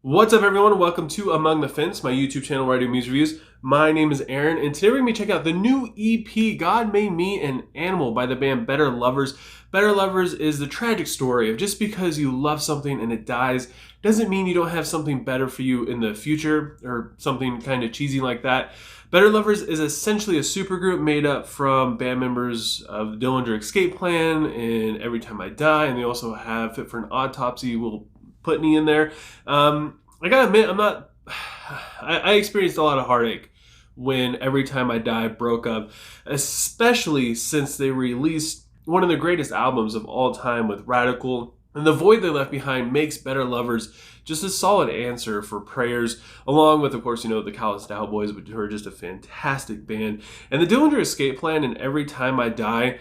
What's up, everyone? Welcome to Among the Fence, my YouTube channel where I do music reviews. My name is Aaron, and today we're going to be checking out the new EP, God Made Me an Animal, by the band Better Lovers. Better Lovers is the tragic story of just because you love something and it dies doesn't mean you don't have something better for you in the future, or something kind of cheesy like that. Better Lovers is essentially a supergroup made up from band members of Dillinger Escape Plan and Every Time I Die, and they also have Fit For An Autopsy. We'll put me in there. I gotta admit, I experienced a lot of heartache when Every Time I Die broke up, especially since they released one of the greatest albums of all time with Radical. And the void they left behind makes Better Lovers just a solid answer for prayers, along with, of course, the Calloused Out Boys, who are just a fantastic band. And the Dillinger Escape Plan and Every Time I Die,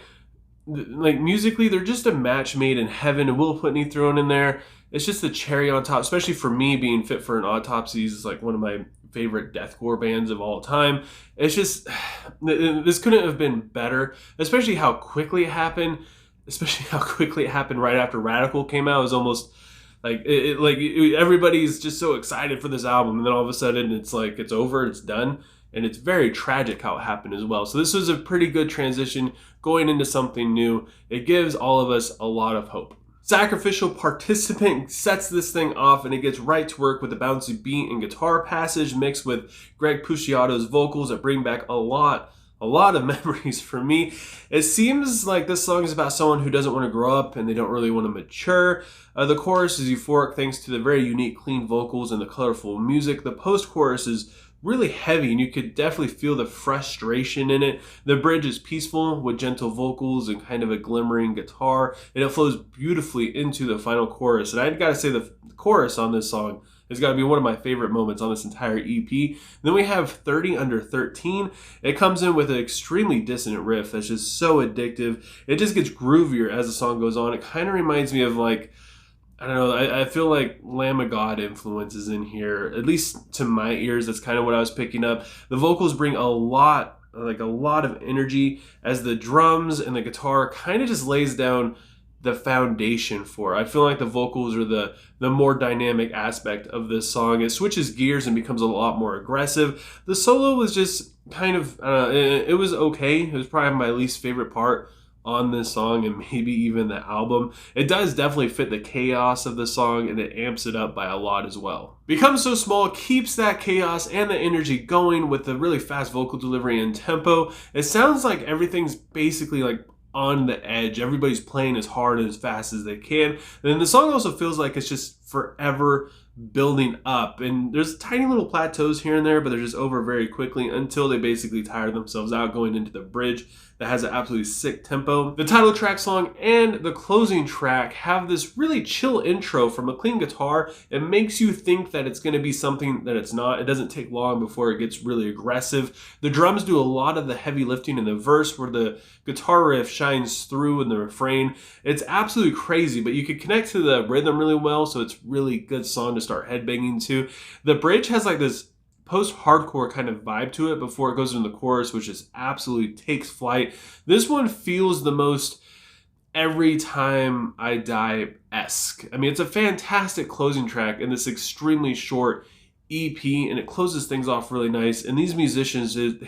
like musically, they're just a match made in heaven, and Will Putney thrown in there. It's just the cherry on top, especially for me, being Fit For An Autopsy is like one of my favorite deathcore bands of all time. It's just, this couldn't have been better, especially how quickly it happened, right after Radical came out. It was almost like, everybody's just so excited for this album, and then all of a sudden it's like, it's over, it's done. And it's very tragic how it happened as well. So this was a pretty good transition going into something new. It gives all of us a lot of hope. Sacrificial Participant sets this thing off, and it gets right to work with a bouncy beat and guitar passage mixed with Greg Puciato's vocals that bring back a lot of memories for me. It seems like this song is about someone who doesn't want to grow up and they don't really want to mature. The chorus is euphoric thanks to the very unique clean vocals and the colorful music. The post-chorus is really heavy, and you could definitely feel the frustration in it. The bridge is peaceful with gentle vocals and kind of a glimmering guitar, and it flows beautifully into the final chorus. And I gotta say, the chorus on this song has got to be one of my favorite moments on this entire EP. Then we have 30 Under 13. It comes in with an extremely dissonant riff that's just so addictive. It just gets groovier as the song goes on. It kind of reminds me of, like, I don't know, I feel like Lamb of God influences in here, at least to my ears. That's kind of what I was picking up. The vocals bring a lot of energy as the drums and the guitar kind of just lays down the foundation for it. I feel like the vocals are the more dynamic aspect of this song. It switches gears and becomes a lot more aggressive. The solo was just kind of, it was okay. It was probably my least favorite part on this song, and maybe even the album. It does definitely fit the chaos of the song, and it amps it up by a lot as well. Become So Small keeps that chaos and the energy going with the really fast vocal delivery and tempo. It sounds like everything's basically like on the edge. Everybody's playing as hard and as fast as they can. And then the song also feels like it's just forever building up, and there's tiny little plateaus here and there, but they're just over very quickly until they basically tire themselves out going into the bridge that has an absolutely sick tempo. The title track song and the closing track have this really chill intro from a clean guitar. It makes you think that it's going to be something that it's not. It doesn't take long before it gets really aggressive. The drums do a lot of the heavy lifting in the verse, where the guitar riff shines through in the refrain. It's absolutely crazy, but you can connect to the rhythm really well, so it's really good song to start headbanging to. The bridge has like this post-hardcore kind of vibe to it before it goes into the chorus, which just absolutely takes flight. This one feels the most Every Time I Die-esque. I mean, it's a fantastic closing track in this extremely short EP, and it closes things off really nice. And these musicians, it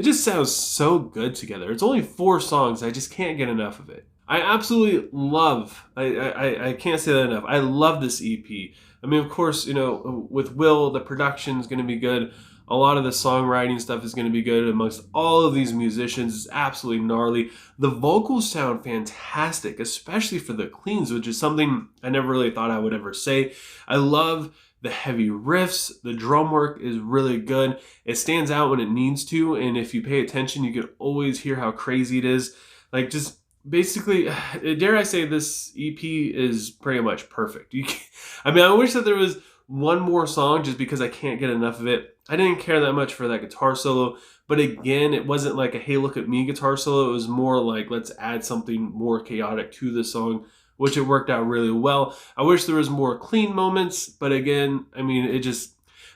just sounds so good together. It's only 4 songs. I just can't get enough of it. I absolutely love, I can't say that enough, I love this EP. I mean, of course, with Will, the production is going to be good. A lot of the songwriting stuff is going to be good amongst all of these musicians. It's absolutely gnarly. The vocals sound fantastic, especially for the cleans, which is something I never really thought I would ever say. I love the heavy riffs. The drum work is really good. It stands out when it needs to, and if you pay attention, you can always hear how crazy it is. Like, just basically, dare I say, this EP is pretty much perfect. I wish that there was one more song, just because I can't get enough of it. I didn't care that much for that guitar solo, but again, it wasn't like a hey, look at me guitar solo. It was more like, let's add something more chaotic to the song, which it worked out really well. I wish there was more clean moments, but again, I mean,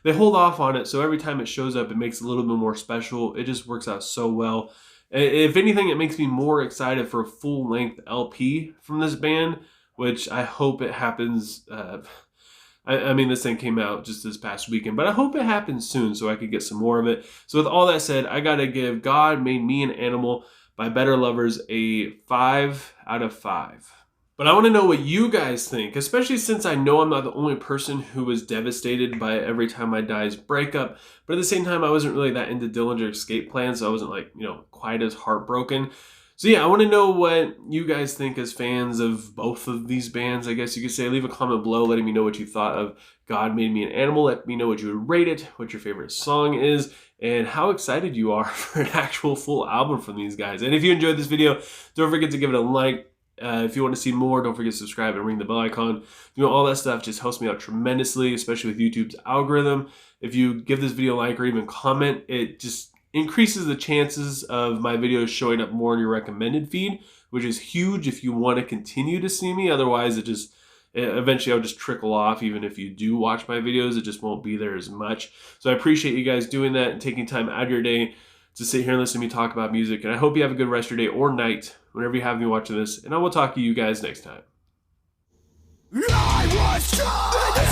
they hold off on it, so every time it shows up, it makes it a little bit more special. It just works out so well. If anything, it makes me more excited for a full-length LP from this band, which I hope it happens I mean, this thing came out just this past weekend, but I hope it happens soon so I could get some more of it. So with all that said, I gotta give God Made Me an Animal by Better Lovers a 5 out of 5. But I want to know what you guys think, especially since I know I'm not the only person who was devastated by Every Time I Die's breakup. But at the same time, I wasn't really that into Dillinger Escape Plan, so I wasn't like, quite as heartbroken. So yeah, I want to know what you guys think as fans of both of these bands, I guess you could say. Leave a comment below letting me know what you thought of God Made Me an Animal. Let me know what you would rate it, what your favorite song is, and how excited you are for an actual full album from these guys. And if you enjoyed this video, don't forget to give it a like. If you want to see more, don't forget to subscribe and ring the bell icon. All that stuff just helps me out tremendously, especially with YouTube's algorithm. If you give this video a like or even comment, it just increases the chances of my videos showing up more in your recommended feed, which is huge if you want to continue to see me. Otherwise, eventually I'll just trickle off. Even if you do watch my videos, it just won't be there as much. So I appreciate you guys doing that and taking time out of your day to sit here and listen to me talk about music. And I hope you have a good rest of your day or night whenever you have me watching this. And I will talk to you guys next time. I was